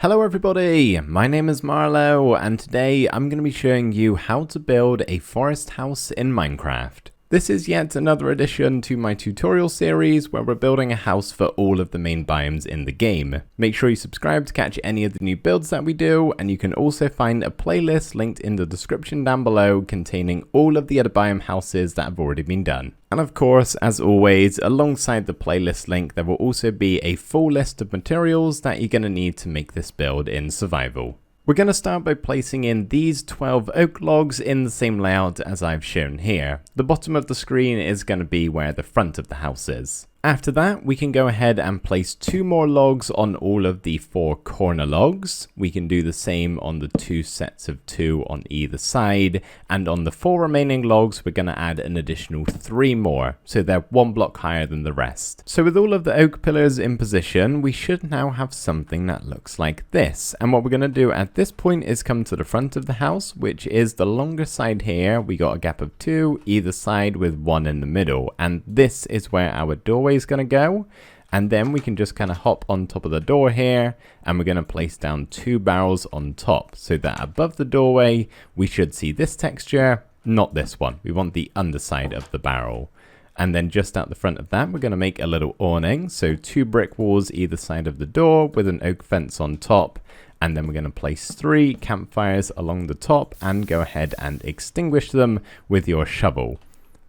Hello everybody, my name is Marlo and today I'm going to be showing you how to build a forest house in Minecraft. This is yet another addition to my tutorial series where we're building a house for all of the main biomes in the game. Make sure you subscribe to catch any of the new builds that we do, and you can also find a playlist linked in the description down below containing all of the other biome houses that have already been done. And of course, as always, alongside the playlist link there will also be a full list of materials that you're going to need to make this build in survival. We're going to start by placing in these 12 oak logs in the same layout as I've shown here. The bottom of the screen is going to be where the front of the house is. After that, we can go ahead and place 2 more logs on all of the 4 corner logs. We can do the same on the 2 sets of 2 on either side, and on the 4 remaining logs we're going to add an additional 3 more, so they're 1 block higher than the rest. So with all of the oak pillars in position, we should now have something that looks like this. And what we're going to do at this point is come to the front of the house, which is the longer side here. We got a gap of 2 either side with 1 in the middle, and this is where our doorway is going to go. And then we can just kind of hop on top of the door here, and we're going to place down 2 barrels on top so that above the doorway we should see this texture, not this one. We want the underside of the barrel. And then just out the front of that we're going to make a little awning, so 2 brick walls either side of the door with an oak fence on top. And then we're going to place 3 campfires along the top and go ahead and extinguish them with your shovel.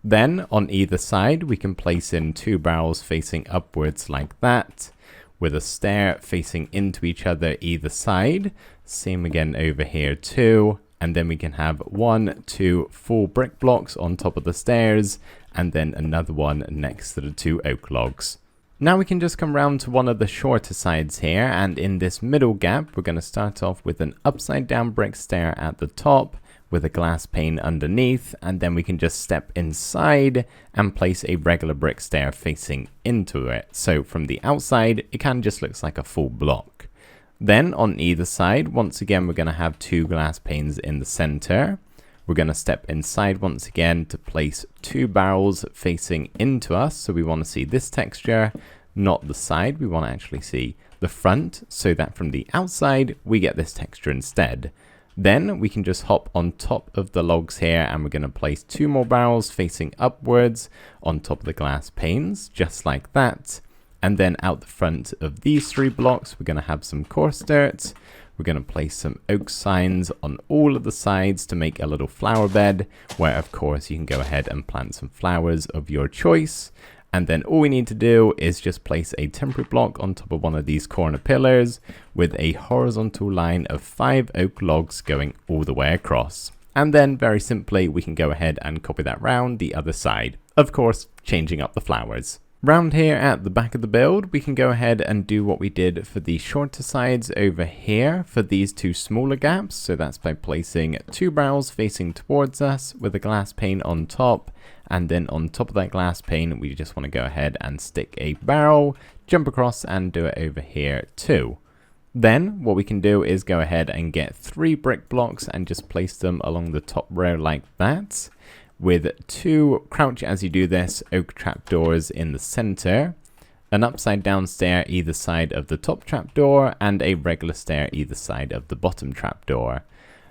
Then on either side we can place in 2 barrels facing upwards like that, with a stair facing into each other either side. Same again over here too. And then we can have 1, 2 full brick blocks on top of the stairs, and then another one next to the 2 oak logs. Now we can just come round to one of the shorter sides here, and in this middle gap we're going to start off with an upside down brick stair at the top with a glass pane underneath, and then we can just step inside and place a regular brick stair facing into it. So from the outside it kind of just looks like a full block. Then on either side, once again we're going to have 2 glass panes in the center. We're going to step inside once again to place 2 barrels facing into us, so we want to see this texture, not the side. We want to actually see the front, so that from the outside we get this texture instead. Then we can just hop on top of the logs here, and we're going to place 2 more barrels facing upwards on top of the glass panes, just like that. And then out the front of these 3 blocks we're going to have some coarse dirt. We're going to place some oak signs on all of the sides to make a little flower bed, where of course you can go ahead and plant some flowers of your choice. And then all we need to do is just place a temporary block on top of one of these corner pillars with a horizontal line of 5 oak logs going all the way across. And then very simply we can go ahead and copy that round the other side, of course changing up the flowers. Round here at the back of the build we can go ahead and do what we did for the shorter sides over here for these 2 smaller gaps. So that's by placing 2 barrels facing towards us with a glass pane on top, and then on top of that glass pane we just want to go ahead and stick a barrel, jump across and do it over here too. Then what we can do is go ahead and get 3 brick blocks and just place them along the top row like that, with 2, crouch as you do this, oak trapdoors in the center, an upside down stair either side of the top trapdoor, and a regular stair either side of the bottom trapdoor.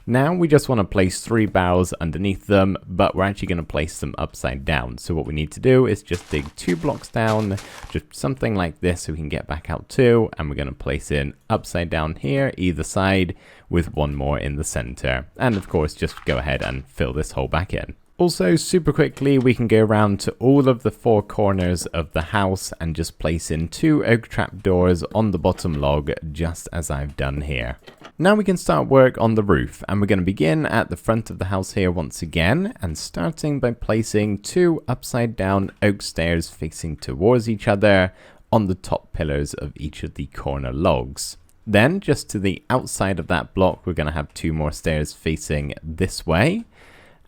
Now we just want to place 3 barrels underneath them, but we're actually going to place them upside down. So what we need to do is just dig 2 blocks down, just something like this so we can get back out too, and we're going to place in upside down here either side with 1 more in the center. And of course just go ahead and fill this hole back in. Also, super quickly, we can go around to all of the 4 corners of the house and just place in 2 oak trapdoors on the bottom log, just as I've done here. Now we can start work on the roof, and we're going to begin at the front of the house here once again, and starting by placing 2 upside down oak stairs facing towards each other on the top pillars of each of the corner logs. Then, just to the outside of that block, we're going to have 2 more stairs facing this way.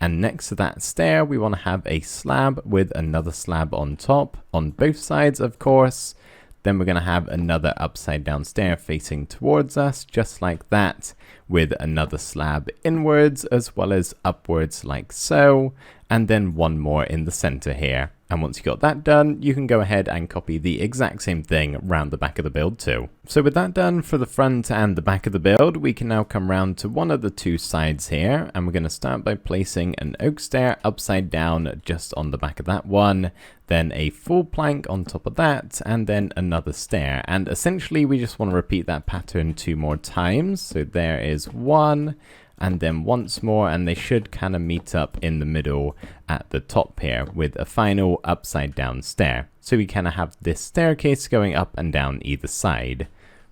And next to that stair we want to have a slab with another slab on top, on both sides of course. Then we're going to have another upside down stair facing towards us, just like that, with another slab inwards as well as upwards like so, and then 1 more in the center here. And once you've got that done, you can go ahead and copy the exact same thing around the back of the build too. So with that done for the front and the back of the build, we can now come round to one of the two sides here, and we're going to start by placing an oak stair upside down just on the back of that one, then a full plank on top of that, and then another stair. And essentially we just want to repeat that pattern 2 more times. So there is one, and then once more, and they should kind of meet up in the middle at the top here with a final upside down stair. So we kind of have this staircase going up and down either side.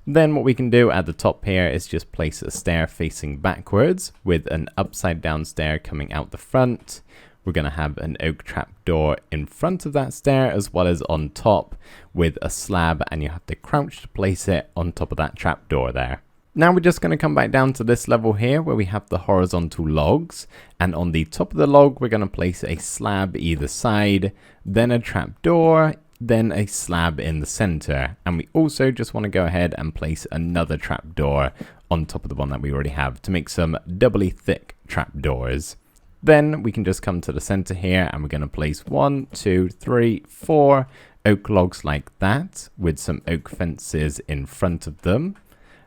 Then what we can do at the top here is just place a stair facing backwards with an upside down stair coming out the front. We're going to have an oak trapdoor in front of that stair as well as on top with a slab, and you have to crouch to place it on top of that trapdoor there. Now we're just going to come back down to this level here where we have the horizontal logs, and on the top of the log we're going to place a slab either side, then a trapdoor, then a slab in the center, and we also just want to go ahead and place another trapdoor on top of the one that we already have to make some doubly thick trapdoors. Then we can just come to the center here and we're going to place 1, 2, 3, 4 oak logs like that with some oak fences in front of them.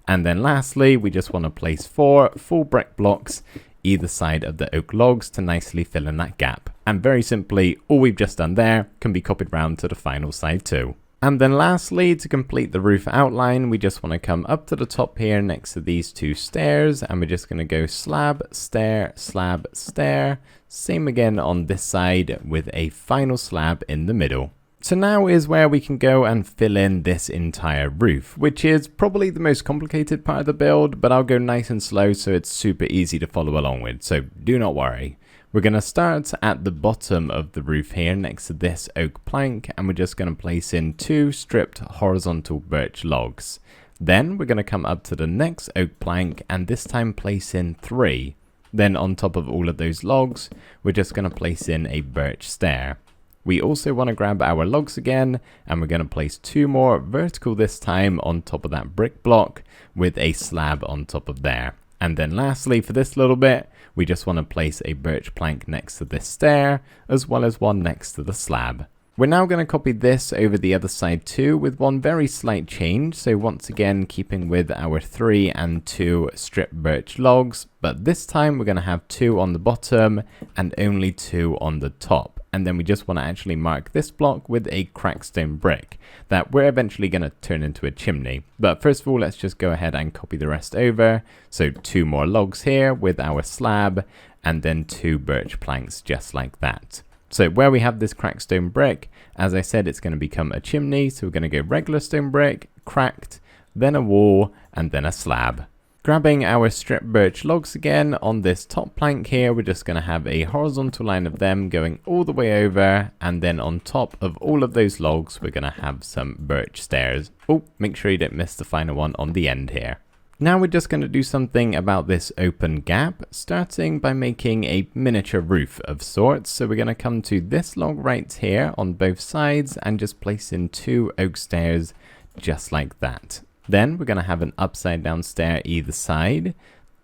And then lastly, we just want to place 4 full brick blocks either side of the oak logs to nicely fill in that gap. And very simply, all we've just done there can be copied round to the final side too. And then lastly, to complete the roof outline, we just want to come up to the top here next to these 2 stairs, and we're just going to go slab, stair, slab, stair. Same again on this side with a final slab in the middle. So now is where we can go and fill in this entire roof, which is probably the most complicated part of the build, but I'll go nice and slow so it's super easy to follow along with, so do not worry. We're going to start at the bottom of the roof here next to this oak plank, and we're just going to place in 2 stripped horizontal birch logs. Then we're going to come up to the next oak plank and this time place in 3. Then on top of all of those logs, we're just going to place in a birch stair. We also want to grab our logs again, and we're going to place 2 more vertical this time on top of that brick block with a slab on top of there. And then lastly, for this little bit, we just want to place a birch plank next to this stair, as well as one next to the slab. We're now going to copy this over the other side too, with one very slight change. So once again, keeping with our 3 and 2 stripped birch logs, but this time we're going to have 2 on the bottom and only 2 on the top. And then we just want to actually mark this block with a cracked stone brick that we're eventually going to turn into a chimney. But first of all, let's just go ahead and copy the rest over. So 2 more logs here with our slab, and then 2 birch planks just like that. So where we have this cracked stone brick, as I said, it's going to become a chimney. So we're going to go regular stone brick, cracked, then a wall, and then a slab. Grabbing our stripped birch logs again on this top plank here, we're just going to have a horizontal line of them going all the way over, and then on top of all of those logs we're going to have some birch stairs. Oh, make sure you don't miss the final one on the end here. Now we're just going to do something about this open gap, starting by making a miniature roof of sorts. So we're going to come to this log right here on both sides and just place in 2 oak stairs just like that. Then we're going to have an upside down stair either side,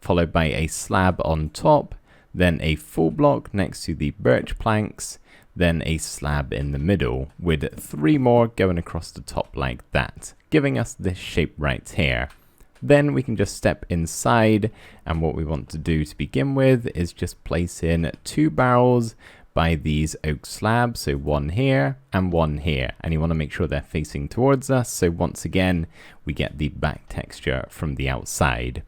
followed by a slab on top, then a full block next to the birch planks, then a slab in the middle, with 3 more going across the top like that, giving us this shape right here. Then we can just step inside, and what we want to do to begin with is just place in 2 barrels by these oak slabs, so 1 here and 1 here, and you want to make sure they're facing towards us, so once again we get the back texture from the outside.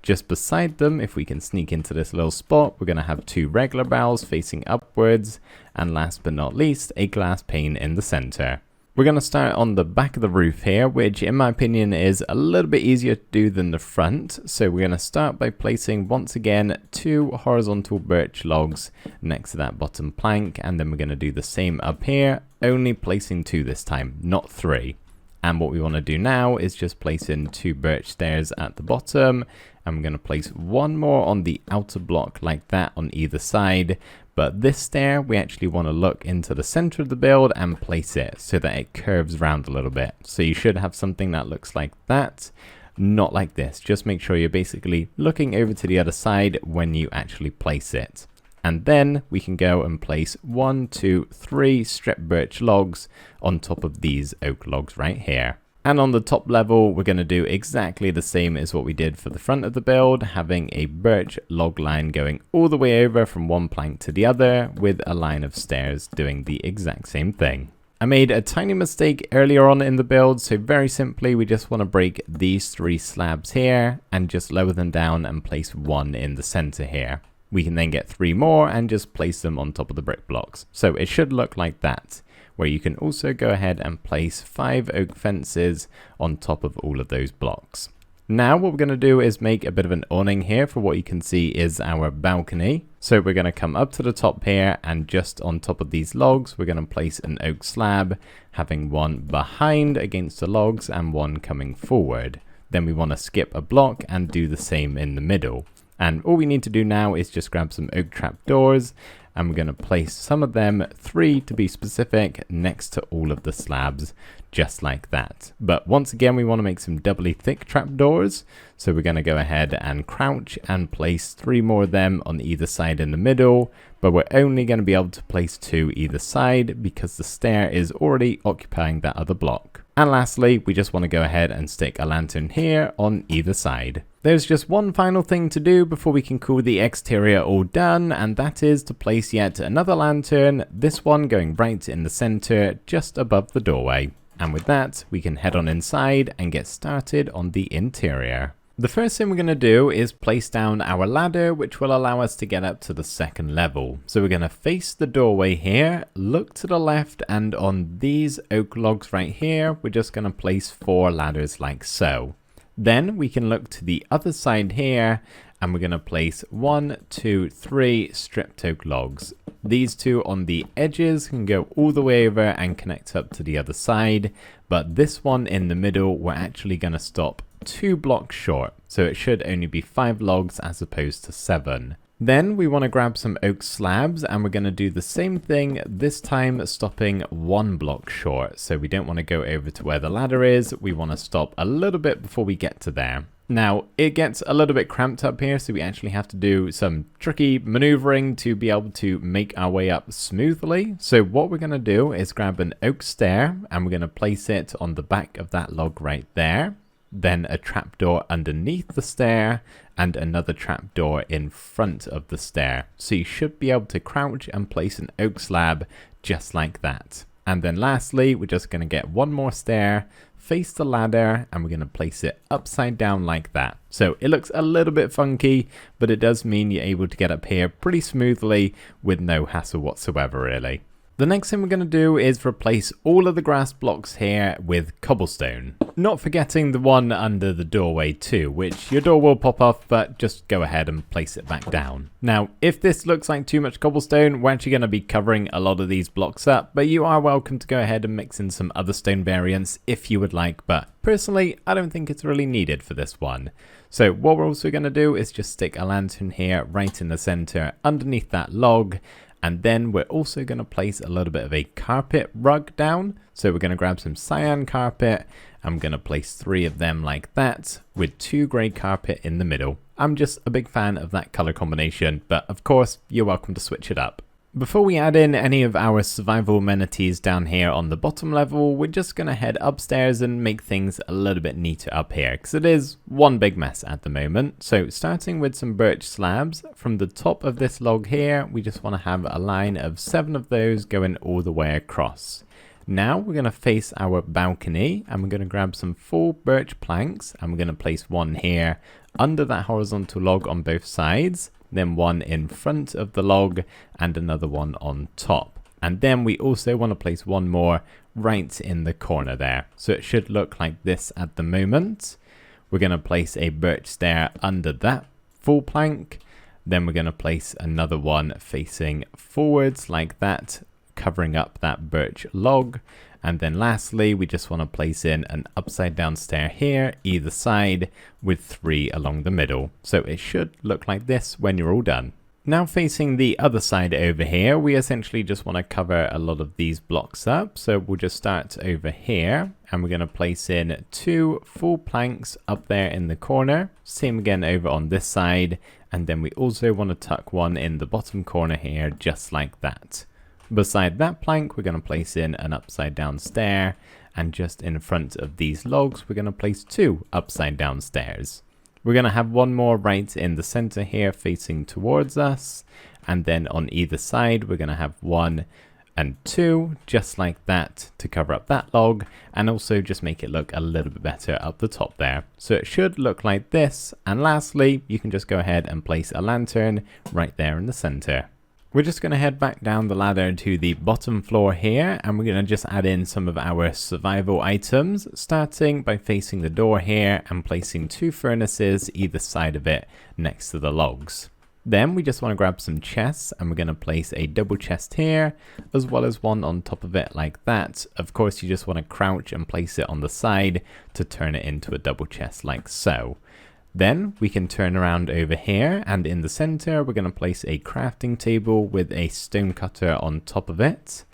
Just beside them, if we can sneak into this little spot, we're going to have 2 regular barrels facing upwards, and last but not least, a glass pane in the center. We're going to start on the back of the roof here, which in my opinion is a little bit easier to do than the front. So we're going to start by placing once again 2 horizontal birch logs next to that bottom plank, and then we're going to do the same up here, only placing 2 this time, not 3. And what we want to do now is just place in 2 birch stairs at the bottom, and we're going to place 1 more on the outer block like that on either side. But this stair, we actually want to look into the center of the build and place it so that it curves around a little bit. So you should have something that looks like that, not like this. Just make sure you're basically looking over to the other side when you actually place it. And then we can go and place 1, 2, 3 stripped birch logs on top of these oak logs right here. And on the top level, we're going to do exactly the same as what we did for the front of the build, having a birch log line going all the way over from one plank to the other with a line of stairs doing the exact same thing. I made a tiny mistake earlier on in the build, so very simply we just want to break these 3 slabs here and just lower them down and place 1 in the center here. We can then get 3 more and just place them on top of the brick blocks. So it should look like that, where you can also go ahead and place 5 oak fences on top of all of those blocks. Now what we're going to do is make a bit of an awning here for what you can see is our balcony. So we're going to come up to the top here, and just on top of these logs we're going to place an oak slab, having 1 behind against the logs and 1 coming forward. Then we want to skip a block and do the same in the middle. And all we need to do now is just grab some oak trapdoors, and we're going to place some of them, 3 to be specific, next to all of the slabs, just like that. But once again, we want to make some doubly thick trapdoors, so we're going to go ahead and crouch and place 3 more of them on either side in the middle, but we're only going to be able to place 2 either side because the stair is already occupying that other block. And lastly, we just want to go ahead and stick a lantern here on either side. There's just one final thing to do before we can call the exterior all done, and that is to place yet another lantern, this one going right in the center just above the doorway. And with that, we can head on inside and get started on the interior. The first thing we're going to do is place down our ladder, which will allow us to get up to the second level. So we're going to face the doorway here, look to the left, and on these oak logs right here, we're just going to place 4 ladders like so. Then we can look to the other side here, and we're going to place 1, 2, 3 stripped oak logs. These 2 on the edges can go all the way over and connect up to the other side, but this one in the middle we're actually going to stop 2 blocks short, so it should only be 5 logs as opposed to 7. Then we want to grab some oak slabs, and we're going to do the same thing, this time stopping 1 block short. So we don't want to go over to where the ladder is, we want to stop a little bit before we get to there. Now it gets a little bit cramped up here, so we actually have to do some tricky maneuvering to be able to make our way up smoothly. So what we're going to do is grab an oak stair, and we're going to place it on the back of that log right there. Then a trapdoor underneath the stair, and another trapdoor in front of the stair. So you should be able to crouch and place an oak slab just like that. And then lastly, we're just going to get 1 more stair, face the ladder, and we're going to place it upside down like that. So it looks a little bit funky, but it does mean you're able to get up here pretty smoothly with no hassle whatsoever really. The next thing we're going to do is replace all of the grass blocks here with cobblestone. Not forgetting the one under the doorway too, which your door will pop off, but just go ahead and place it back down. Now, if this looks like too much cobblestone, we're actually going to be covering a lot of these blocks up, but you are welcome to go ahead and mix in some other stone variants if you would like, but personally, I don't think it's really needed for this one. So what we're also going to do is just stick a lantern here right in the center underneath that log. And then we're also going to place a little bit of a carpet rug down. So we're going to grab some cyan carpet. I'm going to place 3 of them like that with 2 grey carpet in the middle. I'm just a big fan of that color combination, but of course you're welcome to switch it up. Before we add in any of our survival amenities down here on the bottom level, we're just going to head upstairs and make things a little bit neater up here, because it is one big mess at the moment. So starting with some birch slabs, from the top of this log here, we just want to have a line of 7 of those going all the way across. Now we're going to face our balcony, and we're going to grab some 4 birch planks, and we're going to place 1 here under that horizontal log on both sides. Then 1 in front of the log and another one on top. And then we also want to place 1 more right in the corner there. So it should look like this at the moment. We're going to place a birch stair under that full plank. Then we're going to place another one facing forwards like that, covering up that birch log. And then lastly, we just want to place in an upside down stair here, either side, with 3 along the middle. So it should look like this when you're all done. Now facing the other side over here, we essentially just want to cover a lot of these blocks up. So we'll just start over here and we're going to place in 2 full planks up there in the corner. Same again over on this side. And then we also want to tuck one in the bottom corner here, just like that. Beside that plank, we're going to place in an upside down stair. And just in front of these logs, we're going to place 2 upside down stairs. We're going to have one more right in the center here facing towards us. And then on either side, we're going to have 1 and 2, just like that, to cover up that log. And also just make it look a little bit better up the top there. So it should look like this. And lastly, you can just go ahead and place a lantern right there in the center. We're just going to head back down the ladder to the bottom floor here, and we're going to just add in some of our survival items, starting by facing the door here and placing 2 furnaces either side of it next to the logs. Then we just want to grab some chests, and we're going to place a double chest here, as well as one on top of it like that. Of course, you just want to crouch and place it on the side to turn it into a double chest like so. Then we can turn around over here, and in the center we're going to place a crafting table with a stonecutter on top of it.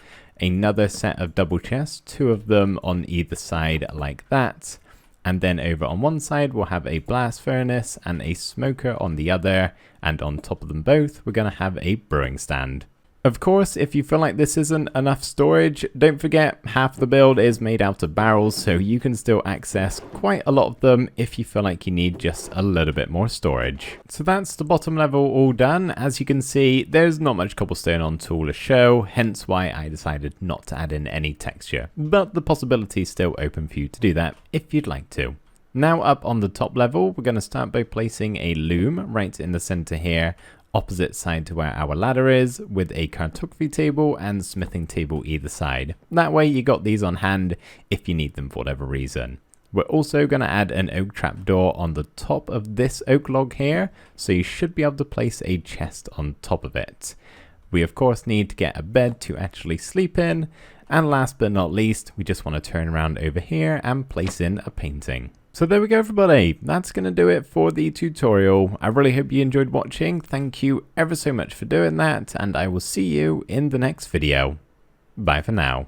Another set of double chests, 2 of them on either side like that. And then over on one side we'll have a blast furnace and a smoker on the other, and on top of them both we're going to have a brewing stand. Of course, if you feel like this isn't enough storage, don't forget half the build is made out of barrels, so you can still access quite a lot of them if you feel like you need just a little bit more storage. So that's the bottom level all done. As you can see, there's not much cobblestone on tool to show, hence why I decided not to add in any texture. But the possibility is still open for you to do that if you'd like to. Now up on the top level, we're going to start by placing a loom right in the center here, opposite side to where our ladder is, with a cartography table and smithing table either side. That way you got these on hand if you need them for whatever reason. We're also going to add an oak trapdoor on the top of this oak log here, so you should be able to place a chest on top of it. We of course need to get a bed to actually sleep in, and last but not least, we just want to turn around over here and place in a painting. So there we go everybody, that's going to do it for the tutorial. I really hope you enjoyed watching, thank you ever so much for doing that, and I will see you in the next video. Bye for now.